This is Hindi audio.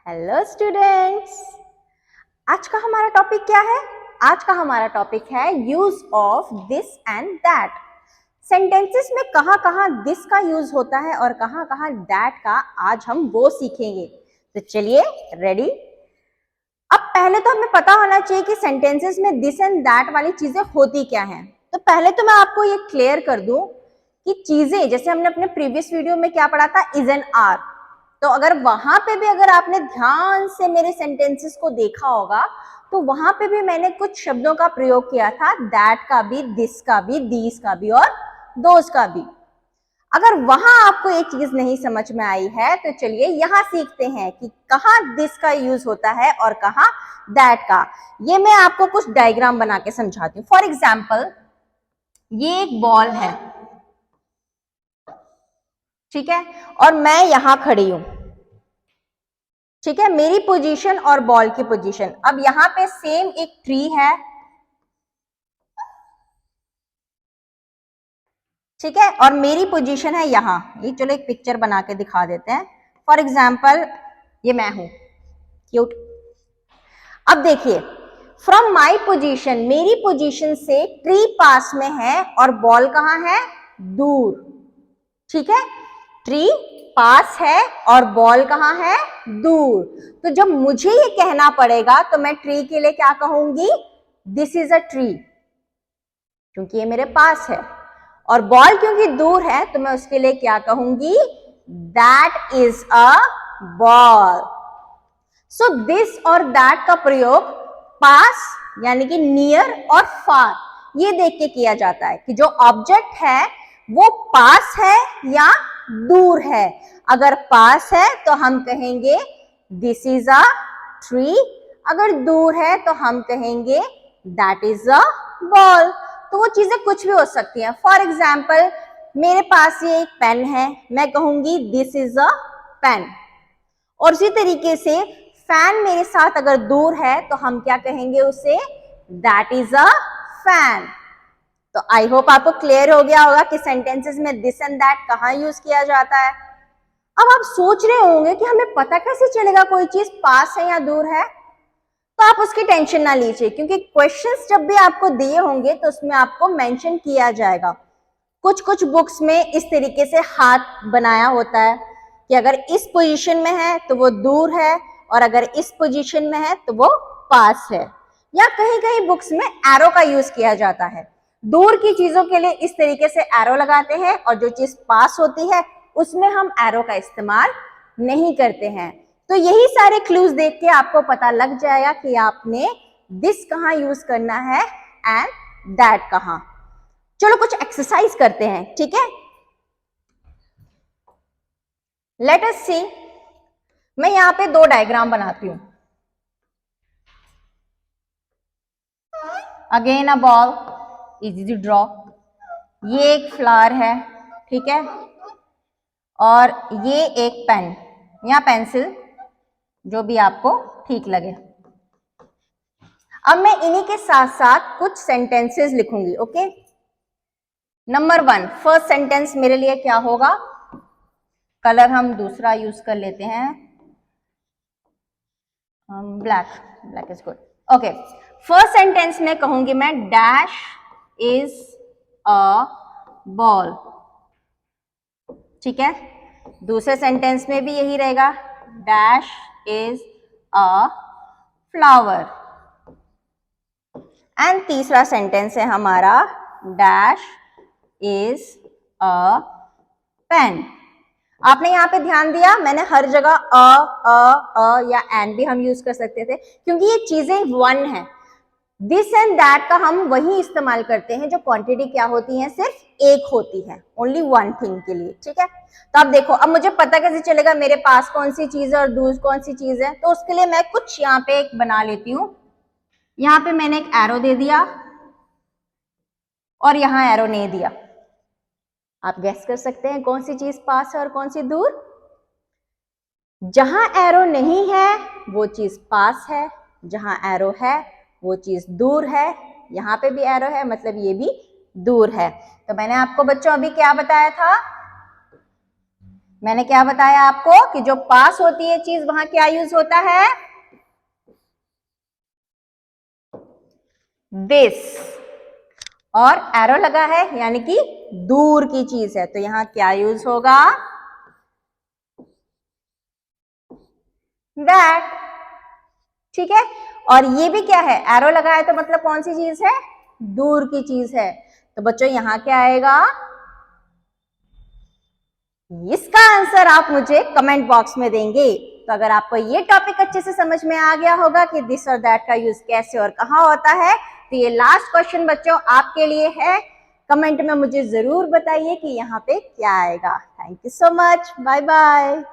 हेलो स्टूडेंट्स, आज का हमारा टॉपिक क्या है? आज का हमारा टॉपिक है use of this and that. Sentences में कहाँ कहाँ दिस का यूज होता है और कहाँ कहाँ दैट का, आज हम वो सीखेंगे। तो चलिए रेडी। अब पहले तो हमें पता होना चाहिए कि सेंटेंसेस में दिस एंड दैट वाली चीजें होती क्या हैं। तो पहले तो मैं आपको ये क्लियर कर दूं कि चीजें, जैसे हमने अपने प्रीवियस वीडियो में क्या पढ़ा था, इज एन आर। तो अगर वहां पे भी अगर आपने ध्यान से मेरे सेंटेंसेस को देखा होगा तो वहां पे भी मैंने कुछ शब्दों का प्रयोग किया था, दैट का भी, दिस का भी, दीस का भी और दोस का भी। अगर वहां आपको एक चीज नहीं समझ में आई है तो चलिए यहां सीखते हैं कि कहां दिस का यूज होता है और कहां दैट का। ये मैं आपको कुछ डायग्राम बना के समझाती हूँ। फॉर एग्जाम्पल, ये एक बॉल है, ठीक है, और मैं यहां खड़ी हूं, ठीक है, मेरी पोजीशन और बॉल की पोजीशन। अब यहां पे सेम एक ट्री है, ठीक है, और मेरी पोजीशन है यहां। ये चलो एक पिक्चर बना के दिखा देते हैं। फॉर एग्जाम्पल, ये मैं हूं, क्यूट। अब देखिए, फ्रॉम माई पोजीशन, मेरी पोजीशन से ट्री पास में है और बॉल कहां है, दूर, ठीक है। ट्री पास है और बॉल कहां है, दूर। तो जब मुझे ये कहना पड़ेगा तो मैं ट्री के लिए क्या कहूंगी, दिस इज अ ट्री, क्योंकि ये मेरे पास है। और बॉल क्योंकि दूर है तो मैं उसके लिए क्या कहूंगी, that is a ball. So this और दैट का प्रयोग पास यानी कि नियर और फार, ये देख के किया जाता है कि जो ऑब्जेक्ट है वो पास है या दूर है। अगर पास है तो हम कहेंगे दिस इज अ ट्री, अगर दूर है तो हम कहेंगे दैट इज अ बॉल। तो वो चीजें कुछ भी हो सकती हैं। फॉर एग्जाम्पल, मेरे पास ये एक पेन है, मैं कहूंगी दिस इज अ पेन। और इसी तरीके से फैन मेरे साथ अगर दूर है तो हम क्या कहेंगे उसे, दैट इज अ फैन। तो आई होप आपको क्लियर हो गया होगा कि सेंटेंसेस में दिस एंड दैट कहाँ यूज किया जाता है। अब आप सोच रहे होंगे कि हमें पता कैसे चलेगा कोई चीज पास है या दूर है। तो आप उसकी टेंशन ना लीजिए, क्योंकि क्वेश्चंस जब भी आपको दिए होंगे तो उसमें आपको मेंशन किया जाएगा। कुछ कुछ बुक्स में इस तरीके से हाथ बनाया होता है कि अगर इस पोजीशन में है तो वो दूर है और अगर इस पोजीशन में है तो वो पास है। या कहीं कहीं बुक्स में एरो का यूज किया जाता है। दूर की चीजों के लिए इस तरीके से एरो लगाते हैं और जो चीज पास होती है उसमें हम एरो का इस्तेमाल नहीं करते हैं। तो यही सारे क्लूज देख के आपको पता लग जाएगा कि आपने दिस कहाँ यूज करना है एंड दैट कहाँ। चलो कुछ एक्सरसाइज करते हैं, ठीक है। लेट अस सी, मैं यहां पे दो डायग्राम बनाती हूं। Again a ball, easy to draw. ये एक फ्लावर है, ठीक है, और ये एक पेन या पेंसिल, जो भी आपको ठीक लगे। अब मैं इन्हीं के साथ साथ कुछ सेंटेंसेस लिखूंगी, ओके। नंबर 1, फर्स्ट सेंटेंस मेरे लिए क्या होगा, कलर हम दूसरा यूज कर लेते हैं, black, black is good, okay. First sentence में कहूंगी मैं डैश इज अ बॉल, ठीक है। दूसरे सेंटेंस में भी यही रहेगा, dash is a flower. And तीसरा सेंटेंस है हमारा डैश इज अ पेन। आपने यहाँ पे ध्यान दिया, मैंने हर जगह अ या एन भी हम यूज कर सकते थे, क्योंकि ये चीजें वन है। दिस एंड दैट का हम वही इस्तेमाल करते हैं जो क्वांटिटी क्या होती है, सिर्फ एक होती है, ओनली वन थिंग के लिए, ठीक है। तो अब देखो, अब मुझे पता कैसे चलेगा मेरे पास कौन सी चीज है और दूर कौन सी चीज है। तो उसके लिए मैं कुछ यहाँ पे एक बना लेती हूँ। यहाँ पे मैंने एक एरो दे दिया और यहाँ एरो नहीं दिया। आप गेस कर सकते हैं कौन सी चीज पास है और कौन सी दूर। जहां एरो नहीं है वो चीज पास है, जहां एरो है वो चीज दूर है। यहाँ पे भी एरो है, मतलब ये भी दूर है। तो मैंने आपको बच्चों अभी क्या बताया था, मैंने क्या बताया आपको कि जो पास होती है चीज वहां क्या यूज होता है, दिस, और एरो लगा है यानी कि दूर की चीज है, तो यहां क्या यूज होगा, दैट। ठीक है, और ये भी क्या है, एरो लगा है तो मतलब कौन सी चीज है, दूर की चीज है, तो बच्चों यहां क्या आएगा, इसका आंसर आप मुझे कमेंट बॉक्स में देंगे। तो अगर आपको ये टॉपिक अच्छे से समझ में आ गया होगा कि दिस और दैट का यूज कैसे और कहां होता है, तो ये लास्ट क्वेश्चन बच्चों आपके लिए है। कमेंट में मुझे जरूर बताइए कि यहाँ पे क्या आएगा। Thank you so much, bye bye.